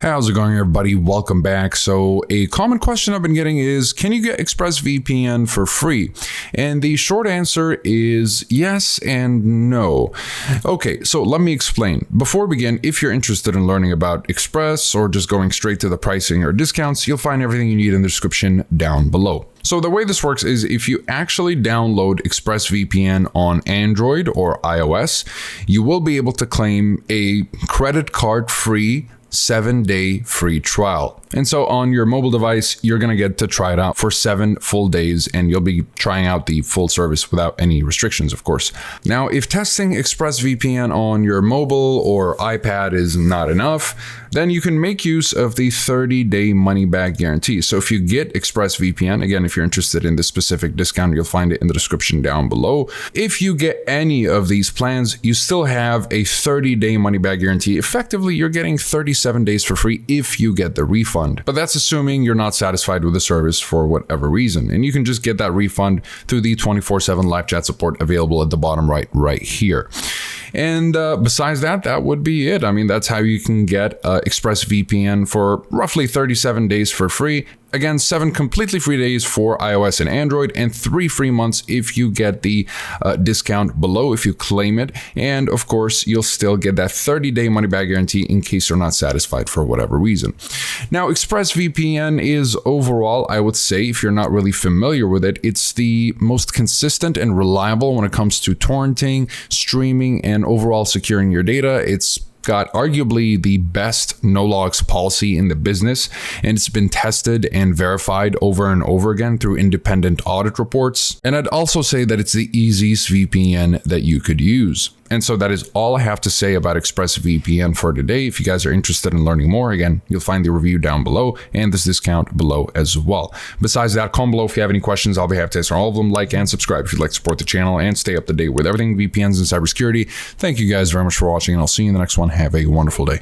How's it going, everybody? Welcome back. So a common question I've been getting is, can you get ExpressVPN for free? And the short answer is yes and no. Okay, so let me explain. Before we begin, if you're interested in learning about Express or just going straight to the pricing or discounts, you'll find everything you need in the description down below. So the way this works is if you actually download ExpressVPN on Android or iOS, you will be able to claim a credit card free 7-day free trial. And so on your mobile device, you're going to get to try it out for 7 full days, and you'll be trying out the full service without any restrictions, of course. Now, if testing ExpressVPN on your mobile or iPad is not enough, then you can make use of the 30-day money-back guarantee. So if you get ExpressVPN, again, if you're interested in this specific discount, you'll find it in the description down below. If you get any of these plans, you still have a 30-day money-back guarantee. Effectively, you're getting 37 days for free if you get the refund. But that's assuming you're not satisfied with the service for whatever reason. And you can just get that refund through the 24/7 live chat support available at the bottom right here. And besides that, that would be it. I mean, that's how you can get ExpressVPN for roughly 37 days for free. Again, 7 completely free days for iOS and Android, and 3 free months if you get the discount below, if you claim it. And of course, you'll still get that 30-day money-back guarantee in case you're not satisfied for whatever reason. Now, ExpressVPN is overall, I would say, if you're not really familiar with it, it's the most consistent and reliable when it comes to torrenting, streaming, and overall securing your data. It's got arguably the best no-logs policy in the business, and it's been tested and verified over and over again through independent audit reports. And I'd also say that it's the easiest VPN that you could use. And so that is all I have to say about ExpressVPN for today. If you guys are interested in learning more, again, you'll find the review down below and this discount below as well. Besides that, comment below if you have any questions. I'll be happy to answer all of them. Like and subscribe if you'd like to support the channel and stay up to date with everything VPNs and cybersecurity. Thank you guys very much for watching, and I'll see you in the next one. Have a wonderful day.